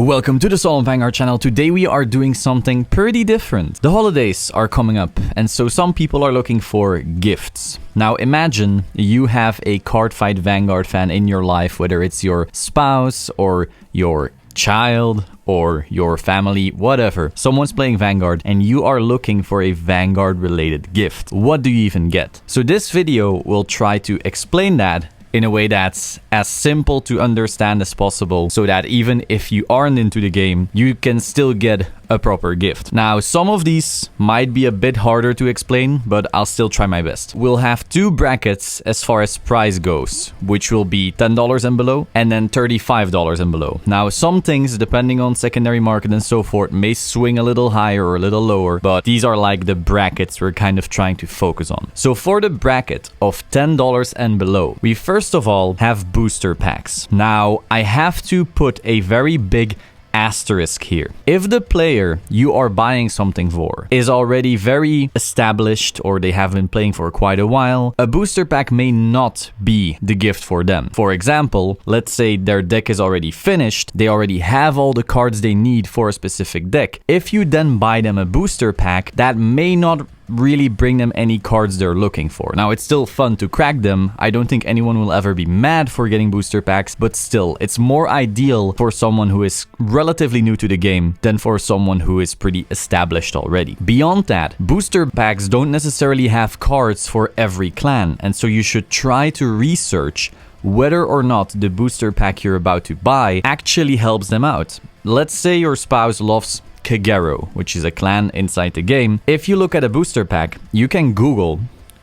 Welcome to the Solemn Vanguard channel. Today we are doing something pretty different. The holidays are coming up, and so some people are looking for gifts. Now imagine you have a Cardfight Vanguard fan in your life, whether it's your spouse or your child or your family, whatever. Someone's playing Vanguard and you are looking for a Vanguard related gift. What do you even get? So this video will try to explain that in a way that's as simple to understand as possible, so that even if you aren't into the game, you can still get a proper gift. Now, some of these might be a bit harder to explain, but I'll still try my best. We'll have two brackets as far as price goes, which will be $10 and below, and then $35 and below. Now, some things, depending on secondary market and so forth, may swing a little higher or a little lower, but these are like the brackets we're kind of trying to focus on. So for the bracket of $10 and below, we first of all have booster packs. Now, I have to put a very big asterisk here. If the player you are buying something for is already very established or they have been playing for quite a while, a booster pack may not be the gift for them. For example, let's say their deck is already finished, they already have all the cards they need for a specific deck. If you then buy them a booster pack, that may not really bring them any cards they're looking for. Now, it's still fun to crack them. I don't think anyone will ever be mad for getting booster packs, but still, it's more ideal for someone who is relatively new to the game than for someone who is pretty established already. Beyond that, booster packs don't necessarily have cards for every clan, and so you should try to research whether or not the booster pack you're about to buy actually helps them out. Let's say your spouse loves Kagero, which is a clan inside the game. If you look at a booster pack, you can Google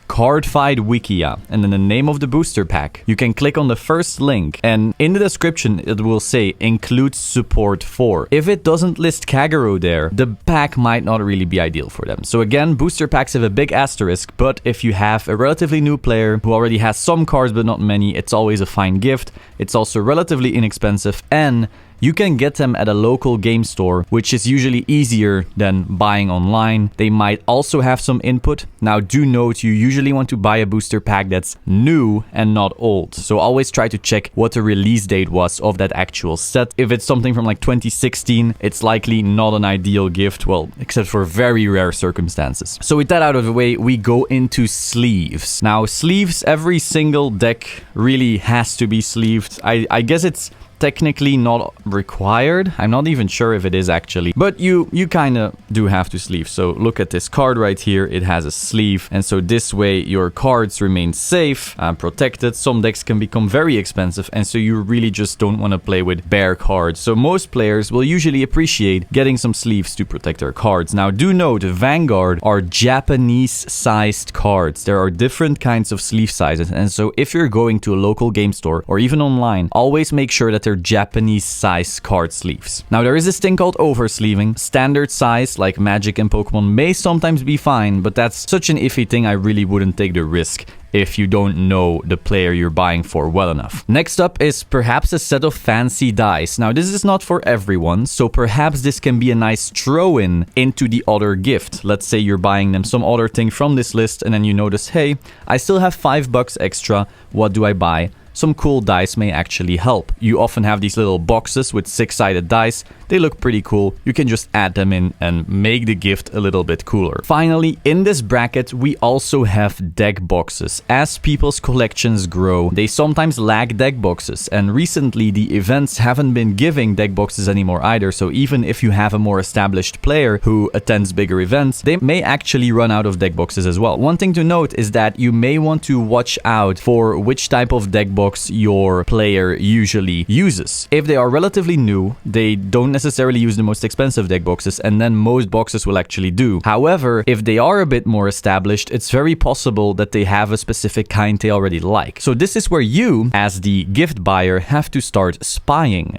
Cardfight Wikia and then the name of the booster pack. You can click on the first link and in the description it will say includes support for. If it doesn't list Kagero there, the pack might not really be ideal for them. So again, booster packs have a big asterisk, but if you have a relatively new player who already has some cards but not many, it's always a fine gift. It's also relatively inexpensive and you can get them at a local game store, which is usually easier than buying online. They might also have some input. Now, do note you usually want to buy a booster pack that's new and not old. So always try to check what the release date was of that actual set. If it's something from like 2016, it's likely not an ideal gift, well, except for very rare circumstances. So with that out of the way, we go into sleeves. Now, sleeves, every single deck really has to be sleeved. I guess it's technically not required. I'm not even sure if it is actually, but you kind of do have to sleeve. So look at this card right here. It has a sleeve, and so this way your cards remain safe and protected. Some decks can become very expensive, and so you really just don't want to play with bare cards. So most players will usually appreciate getting some sleeves to protect their cards. Now, do note Vanguard are Japanese sized cards. There are different kinds of sleeve sizes, and so if you're going to a local game store or even online, always make sure that they're Japanese size card sleeves. Now, there is this thing called oversleeving. Standard size like Magic and Pokemon may sometimes be fine, but that's such an iffy thing I really wouldn't take the risk if you don't know the player you're buying for well enough. Next up is perhaps a set of fancy dice. Now, this is not for everyone, so perhaps this can be a nice throw-in into the other gift. Let's say you're buying them some other thing from this list and then you notice, hey, I still have $5 extra. What do I buy? Some cool dice may actually help. You often have these little boxes with 6-sided dice. They look pretty cool. You can just add them in and make the gift a little bit cooler. Finally, in this bracket, we also have deck boxes. As people's collections grow, they sometimes lack deck boxes. And recently, the events haven't been giving deck boxes anymore either. So even if you have a more established player who attends bigger events, they may actually run out of deck boxes as well. One thing to note is that you may want to watch out for which type of deck box your player usually uses. If they are relatively new, they don't necessarily use the most expensive deck boxes, and then most boxes will actually do. However, if they are a bit more established, it's very possible that they have a specific kind they already like. So this is where you, as the gift buyer, have to start spying.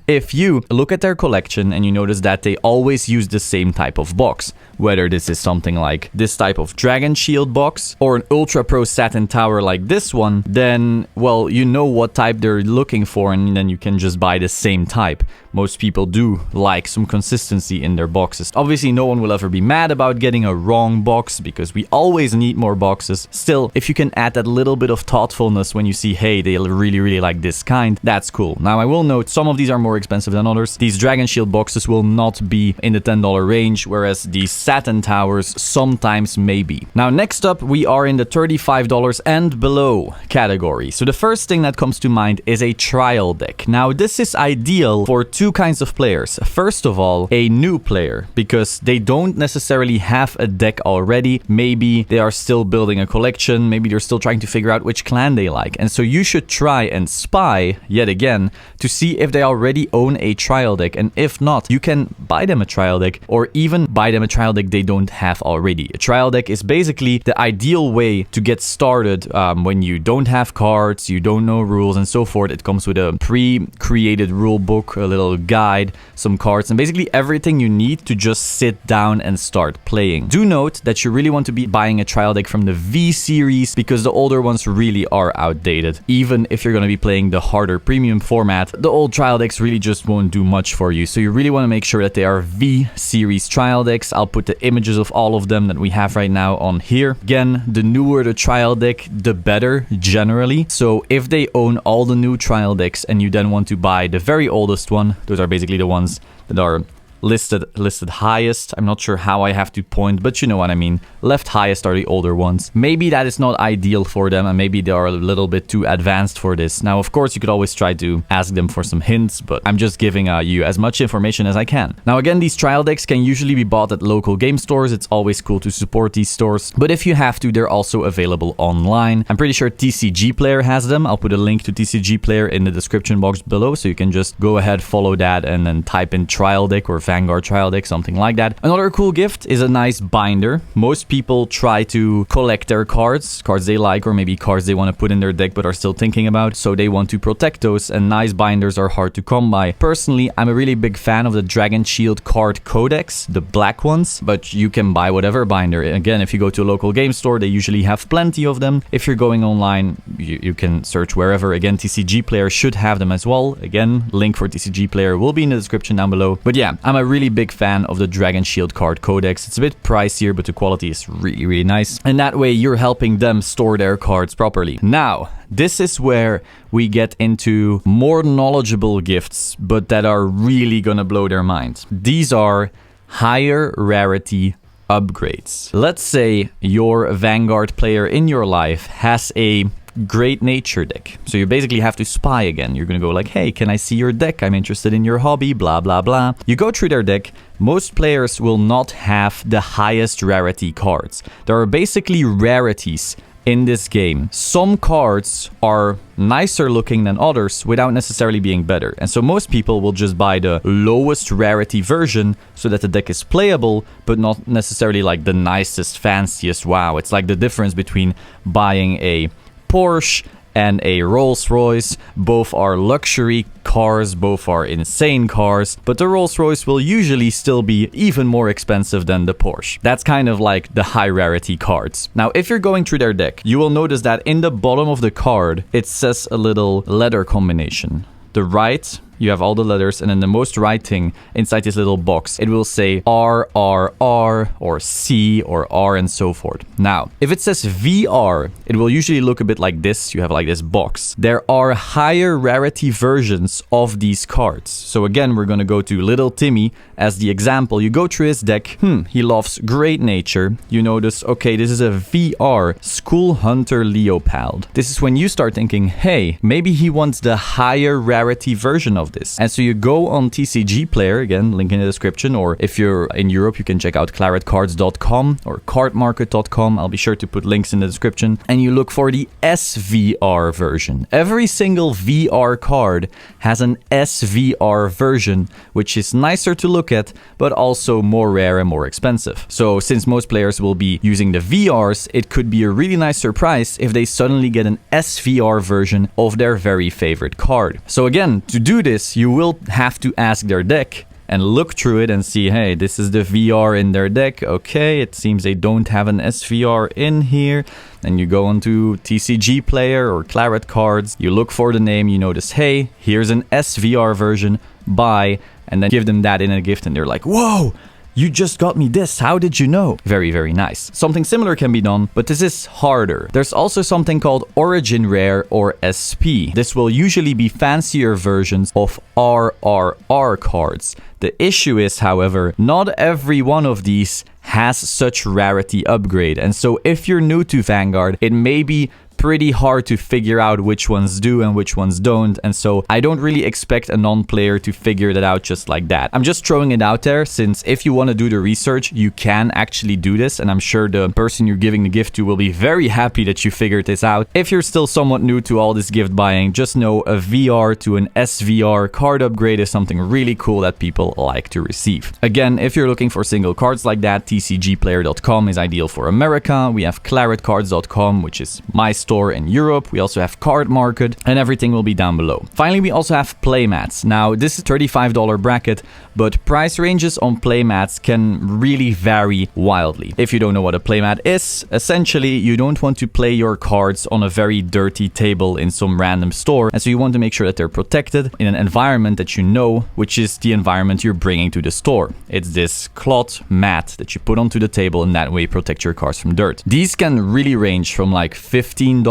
If you look at their collection and you notice that they always use the same type of box, whether this is something like this type of Dragon Shield box or an Ultra Pro Satin Tower like this one, then then, well, you know what type they're looking for, and then you can just buy the same type. Most people do like some consistency in their boxes. Obviously, no one will ever be mad about getting a wrong box, because we always need more boxes. Still, if you can add that little bit of thoughtfulness when you see, hey, they really like this kind, that's cool. Now, I will note some of these are more expensive than others. These Dragon Shield boxes will not be in the $10 range, whereas these Satin Towers sometimes may be. Now, next up, we are in the $35 and below category. So the first thing that comes to mind is a trial deck. Now, this is ideal for two kinds of players. First of all, a new player, because they don't necessarily have a deck already. Maybe they are still building a collection. Maybe they're still trying to figure out which clan they like. And so you should try and spy, yet again, to see if they already own a trial deck. And if not, you can buy them a trial deck, or even buy them a trial deck they don't have already. A trial deck is basically the ideal way to get started when you don't have cards, you don't know rules, and so forth. It comes with a pre-created rule book, a little guide, some cards, and basically everything you need to just sit down and start playing. Do note that you really want to be buying a trial deck from the V series, because the older ones really are outdated. Even if you're going to be playing the harder premium format, the old trial decks really just won't do much for you. So you really want to make sure that they are V series trial decks. I'll put the images of all of them that we have right now on here. Again, the newer the trial deck, the better generally. So if they own all the new trial decks and you then want to buy the very oldest one, those are basically the ones that are listed highest. I'm not sure how I have to point, but you know what I mean. Left highest are the older ones. Maybe that is not ideal for them, and maybe they are a little bit too advanced for this. Now, of course, you could always try to ask them for some hints, but I'm just giving you as much information as I can. Now, again, these trial decks can usually be bought at local game stores. It's always cool to support these stores, but if you have to, they're also available online. I'm pretty sure TCG Player has them. I'll put a link to TCG Player in the description box below, so you can just go ahead, follow that, and then type in trial deck or Vanguard trial deck, something like that. Another cool gift is a nice binder. Most people try to collect their cards they like, or maybe cards they want to put in their deck but are still thinking about, so they want to protect those, and nice binders are hard to come by. Personally, I'm a really big fan of the Dragon Shield card codex, the black ones, but you can buy whatever binder. Again, if you go to a local game store, they usually have plenty of them. If you're going online, you can search wherever. Again, TCG Player should have them as well. Again, link for TCG Player will be in the description down below. But yeah, I'm a really big fan of the Dragon Shield card codex. It's a bit pricier, but the quality is really nice. And that way you're helping them store their cards properly. Now, this is where we get into more knowledgeable gifts, but that are really gonna blow their minds. These are higher rarity upgrades. Let's say your Vanguard player in your life has a great nature deck. So you basically have to spy again. You're gonna go like, hey, can I see your deck? I'm interested in your hobby, blah, blah, blah. You go through their deck. Most players will not have the highest rarity cards. There are basically rarities in this game. Some cards are nicer looking than others without necessarily being better. And so most people will just buy the lowest rarity version so that the deck is playable, but not necessarily like the nicest, fanciest. Wow, it's like the difference between buying a Porsche and a Rolls-Royce. Both are luxury cars, both are insane cars, but the Rolls-Royce will usually still be even more expensive than the Porsche. That's kind of like the high rarity cards. Now, if you're going through their deck, you will notice that in the bottom of the card, it says a little letter combination. The right, you have all the letters, and then the most right thing inside this little box, it will say R, R, R, or C, or R, and so forth. Now, if it says VR, it will usually look a bit like this. You have like this box. There are higher rarity versions of these cards. So again, we're gonna go to Little Timmy as the example. You go through his deck. He loves great nature. You notice, okay, this is a VR School Hunter Leopold. This is when you start thinking, hey, maybe he wants the higher rarity version of this. And so you go on TCG Player, again, link in the description, or if you're in Europe, you can check out claretcards.com or cardmarket.com. I'll be sure to put links in the description. And you look for the SVR version. Every single VR card has an SVR version, which is nicer to look at, but also more rare and more expensive. So since most players will be using the VRs, it could be a really nice surprise if they suddenly get an SVR version of their very favorite card. So again, to do this, you will have to ask their deck and look through it and see, hey, this is the VR in their deck. Okay, it seems they don't have an SVR in here. Then you go onto TCG Player or Claret Cards. You look for the name. You notice, hey, here's an SVR version. Buy. And then give them that in a gift. And they're like, whoa, you just got me this. How did you know? Very, very nice. Something similar can be done, but this is harder. There's also something called Origin Rare or SP. This will usually be fancier versions of RRR cards. The issue is, however, not every one of these has such rarity upgrade. And so if you're new to Vanguard, it may be pretty hard to figure out which ones do and which ones don't, and so I don't really expect a non-player to figure that out just like that. I'm just throwing it out there, since if you want to do the research, you can actually do this, and I'm sure the person you're giving the gift to will be very happy that you figured this out. If you're still somewhat new to all this gift buying, just know a VR to an SVR card upgrade is something really cool that people like to receive. Again, if you're looking for single cards like that, tcgplayer.com is ideal for America. We have claretcards.com, which is my store in Europe. We also have Card Market, and everything will be down below. Finally, we also have playmats. Now, this is $35 bracket, but price ranges on playmats can really vary wildly. If you don't know what a playmat is, essentially, you don't want to play your cards on a very dirty table in some random store, and so you want to make sure that they're protected in an environment that you know, which is the environment you're bringing to the store. It's this cloth mat that you put onto the table, and that way protect your cards from dirt. These can really range from like $15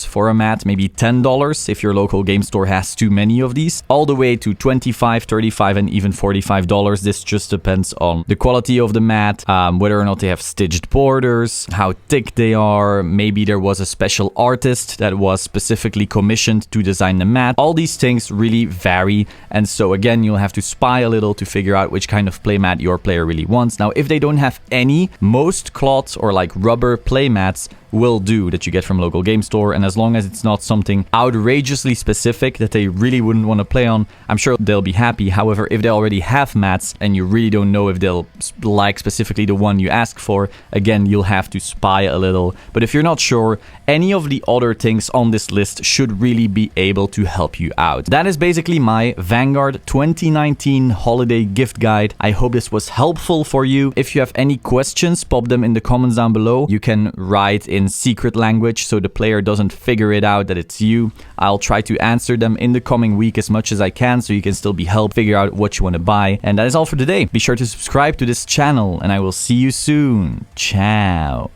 for a mat, maybe $10 if your local game store has too many of these, all the way to $25, $35, and even $45. This just depends on the quality of the mat, whether or not they have stitched borders, how thick they are, maybe there was a special artist that was specifically commissioned to design the mat. All these things really vary, and so again, you'll have to spy a little to figure out which kind of playmat your player really wants. Now, if they don't have any, most cloth or like rubber playmats will do that you get from local game store, and as long as it's not something outrageously specific that they really wouldn't want to play on, I'm sure they'll be happy. However, if they already have mats and you really don't know if they'll like specifically the one you ask for, again, you'll have to spy a little. But if you're not sure, any of the other things on this list should really be able to help you out. That is basically my Vanguard 2019 holiday gift guide. I hope this was helpful for you. If you have any questions, pop them in the comments down below. You can write in secret language so the player doesn't figure it out that it's you. I'll try to answer them in the coming week as much as I can, so you can still be helped figure out what you want to buy. And that is all for today. Be sure to subscribe to this channel, and I will see you soon. Ciao.